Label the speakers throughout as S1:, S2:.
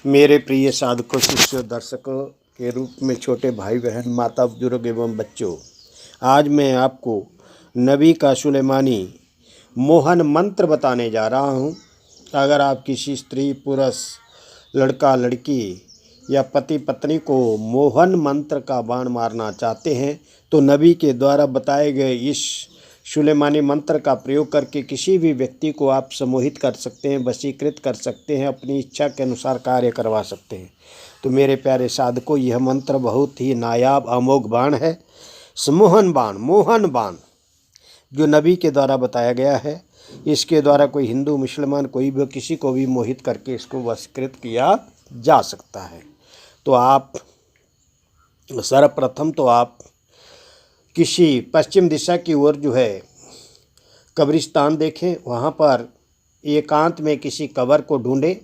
S1: मेरे प्रिय साधकों, शिष्यों, दर्शकों के रूप में छोटे भाई बहन, माता बुजुर्ग एवं बच्चों, आज मैं आपको नबी का सुलेमानी मोहन मंत्र बताने जा रहा हूँ। अगर आप किसी स्त्री, पुरुष, लड़का, लड़की या पति पत्नी को मोहन मंत्र का बाण मारना चाहते हैं तो नबी के द्वारा बताए गए इस सुलेमानी मंत्र का प्रयोग करके किसी भी व्यक्ति को आप सम्मोहित कर सकते हैं, वशीकृत कर सकते हैं, अपनी इच्छा के अनुसार कार्य करवा सकते हैं। तो मेरे प्यारे साधकों, यह मंत्र बहुत ही नायाब अमोघ बाण है। मोहन बाण जो नबी के द्वारा बताया गया है। इसके द्वारा कोई हिंदू, मुसलमान, कोई भी किसी को भी मोहित करके इसको वशीकृत किया जा सकता है। तो आप सर्वप्रथम आप किसी पश्चिम दिशा की ओर जो है कब्रिस्तान देखें, वहाँ पर एकांत में किसी कब्र को ढूंढें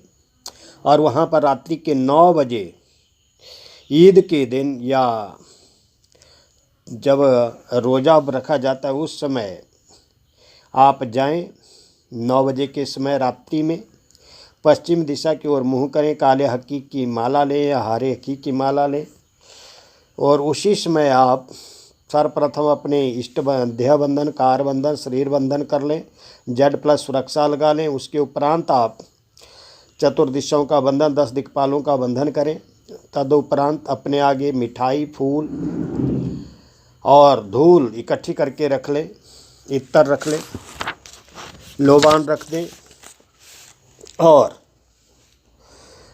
S1: और वहाँ पर रात्रि के 9 बजे ईद के दिन या जब रोज़ा रखा जाता है उस समय आप जाएं। 9 बजे के समय रात्रि में पश्चिम दिशा की ओर मुँह करें, काले हकीक की माला लें या हरे हकीक की माला लें और उसी समय आप सर्वप्रथम अपने इष्ट देह बंधन, कार बंधन, शरीर बंधन कर लें, जड प्लस सुरक्षा लगा लें। उसके उपरांत आप चतुर्दिशाओं का बंधन, 10 दिक्पालों का बंधन करें। तदुपरांत अपने आगे मिठाई, फूल और धूल इकट्ठी करके रख लें, इत्तर रख लें, लोबान रख दें और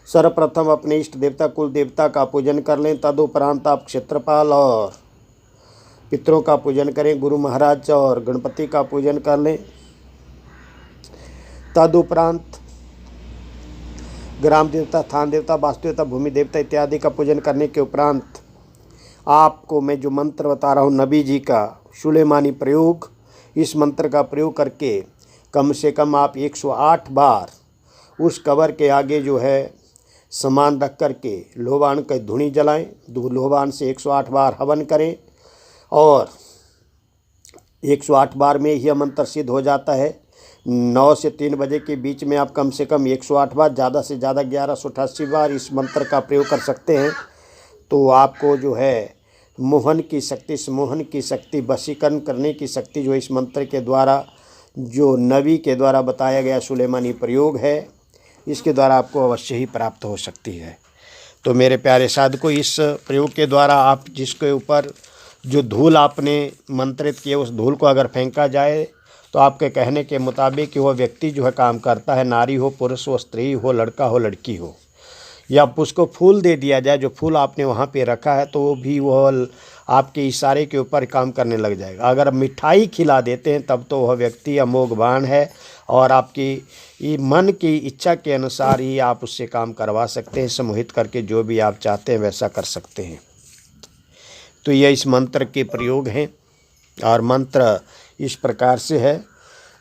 S1: सर्वप्रथम अपने इष्ट देवता, कुल देवता का पूजन कर लें। तदुपरांत आप क्षेत्रपाल और पितरों का पूजन करें, गुरु महाराज और गणपति का पूजन कर लें। तदुपरांत ग्राम देवता, स्थान देवता, वास्तु देवता, भूमि देवता इत्यादि का पूजन करने के उपरांत आपको मैं जो मंत्र बता रहा हूँ नबी जी का सुलेमानी प्रयोग, इस मंत्र का प्रयोग करके कम से कम आप 108 बार उस कब्र के आगे जो है सामान रख करके लोबान की धुनी जलाएं। लोबान से 108 बार हवन करें और 108 बार में यह मंत्र सिद्ध हो जाता है। 9 से 3 बजे के बीच में आप कम से कम 108 बार, ज़्यादा से ज़्यादा 1188 बार इस मंत्र का प्रयोग कर सकते हैं। तो आपको जो है मोहन की शक्ति, सम्मोहन की शक्ति, वशीकरण करने की शक्ति जो इस मंत्र के द्वारा, जो नबी के द्वारा बताया गया सुलेमानी प्रयोग है, इसके द्वारा आपको अवश्य ही प्राप्त हो सकती है। तो मेरे प्यारे साधकों, इस प्रयोग के द्वारा आप जिसके ऊपर जो धूल आपने मंत्रित किए उस धूल को अगर फेंका जाए तो आपके कहने के मुताबिक वह व्यक्ति जो है काम करता है, नारी हो, पुरुष हो, स्त्री हो, लड़का हो, लड़की हो, या उसको फूल दे दिया जाए, जो फूल आपने वहाँ पे रखा है तो वो भी वह आपके इशारे के ऊपर काम करने लग जाएगा। अगर मिठाई खिला देते हैं तब तो वह व्यक्ति अमोघ बाण है और आपकी मन की इच्छा के अनुसार ही आप उससे काम करवा सकते हैं। सम्मोहित करके जो भी आप चाहते हैं वैसा कर सकते हैं। तो यह इस मंत्र के प्रयोग हैं और मंत्र इस प्रकार से है।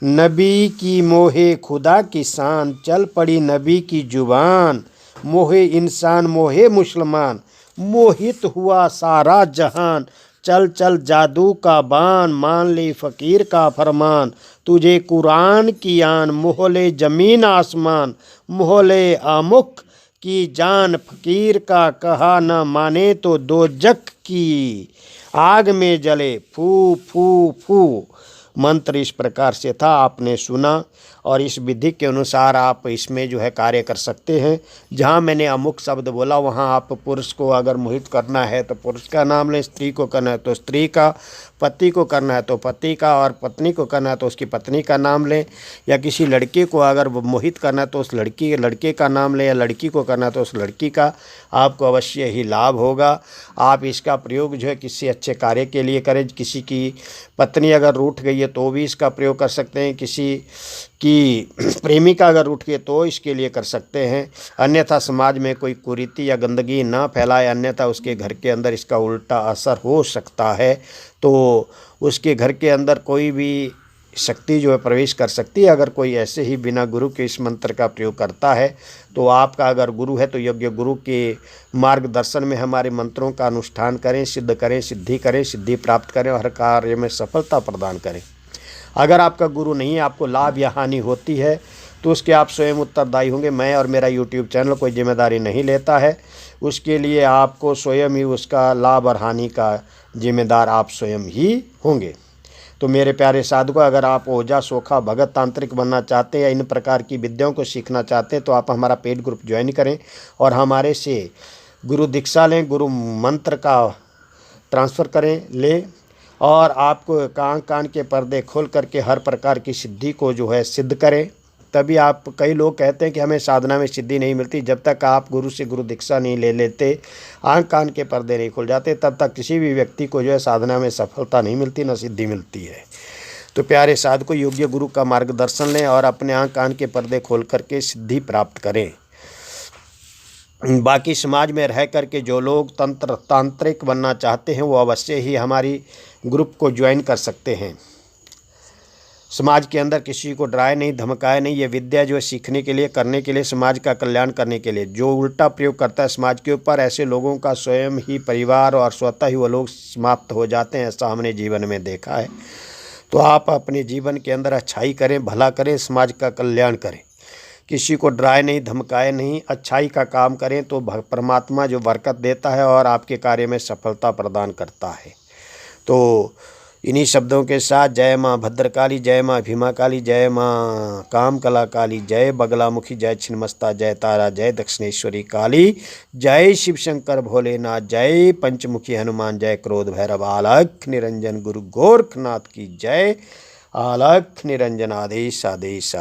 S1: नबी की मोहे खुदा की शान, चल पड़ी नबी की जुबान, मोहे इंसान मोहे मुसलमान, मोहित हुआ सारा जहान, चल चल जादू का बान, मान ले फ़कीर का फरमान, तुझे कुरान की आन, मोहले ज़मीन आसमान, मोहले आमुख की जान, फ़कीर का कहा न माने तो दोजख की आग में जले फू फू फू। मंत्र इस प्रकार से था, आपने सुना और इस विधि के अनुसार आप इसमें जो है कार्य कर सकते हैं। जहाँ मैंने अमुक शब्द बोला वहाँ आप पुरुष को अगर मोहित करना है तो पुरुष का नाम लें, स्त्री को करना है तो स्त्री का, पति को करना है तो पति का और पत्नी को करना है तो उसकी पत्नी का नाम लें, या किसी लड़के को अगर मोहित करना है तो उस लड़के का नाम लें, या लड़की को करना है तो उस लड़की का। आपको अवश्य ही लाभ होगा। आप इसका प्रयोग जो है किसी अच्छे कार्य के लिए करें। किसी की पत्नी अगर रूठ गई है तो भी इसका प्रयोग कर सकते हैं, किसी की प्रेमिका अगर रूठ गई तो इसके लिए कर सकते हैं। अन्यथा समाज में कोई कुरीति या गंदगी ना फैलाए, अन्यथा उसके घर के अंदर इसका उल्टा असर हो सकता है। तो उसके घर के अंदर कोई भी शक्ति जो है प्रवेश कर सकती है अगर कोई ऐसे ही बिना गुरु के इस मंत्र का प्रयोग करता है। तो आपका अगर गुरु है तो योग्य गुरु के मार्गदर्शन में हमारे मंत्रों का अनुष्ठान करें, सिद्ध करें, सिद्धि प्राप्त करें और हर कार्य में सफलता प्रदान करें। अगर आपका गुरु नहीं है, आपको लाभ या हानि होती है तो उसके आप स्वयं उत्तरदायी होंगे। मैं और मेरा यूट्यूब चैनल कोई जिम्मेदारी नहीं लेता है। उसके लिए आपको स्वयं ही उसका लाभ और हानि का जिम्मेदार आप स्वयं ही होंगे। तो मेरे प्यारे साधकों, अगर आप ओझा, सोखा, भगत, तांत्रिक बनना चाहते हैं या इन प्रकार की विद्याओं को सीखना चाहते हैं तो आप हमारा पेड ग्रुप ज्वाइन करें और हमारे से गुरु दीक्षा लें, गुरु मंत्र का ट्रांसफ़र करें लें, और आपको कान कान के पर्दे खोल करके हर प्रकार की सिद्धि को जो है सिद्ध करें। तभी आप, कई लोग कहते हैं कि हमें साधना में सिद्धि नहीं मिलती। जब तक आप गुरु से गुरु दीक्षा नहीं ले लेते, आँख कान के पर्दे नहीं खुल जाते, तब तक किसी भी व्यक्ति को जो है साधना में सफलता नहीं मिलती, न सिद्धि मिलती है। तो प्यारे साधकों, योग्य गुरु का मार्गदर्शन लें और अपने आँख कान के पर्दे खोल करके सिद्धि प्राप्त करें। बाकी समाज में रह करके जो लोग तांत्रिक बनना चाहते हैं वो अवश्य ही हमारी ग्रुप को ज्वाइन कर सकते हैं। समाज के अंदर किसी को डराए नहीं, धमकाए नहीं। ये विद्या जो है सीखने के लिए, करने के लिए, समाज का कल्याण करने के लिए। जो उल्टा प्रयोग करता है समाज के ऊपर, ऐसे लोगों का स्वयं ही परिवार और स्वतः ही वो लोग समाप्त हो जाते हैं। ऐसा हमने जीवन में देखा है। तो आप अपने जीवन के अंदर अच्छाई करें, भला करें, समाज का कल्याण करें, किसी को डराए नहीं, धमकाए नहीं, अच्छाई का काम करें तो परमात्मा जो बरकत देता है और आपके कार्य में सफलता प्रदान करता है। तो इन्हीं शब्दों के साथ जय माँ भद्रकाली, जय माँ भीमा काली, जय माँ कामकला काली, जय बगलामुखी, जय छिन्नमस्ता, जय तारा, जय दक्षिणेश्वरी काली, जय शिव शंकर भोलेनाथ, जय पंचमुखी हनुमान, जय क्रोध भैरव, अलख निरंजन गुरु गोरखनाथ की जय। अलख निरंजन आदेश आदेश।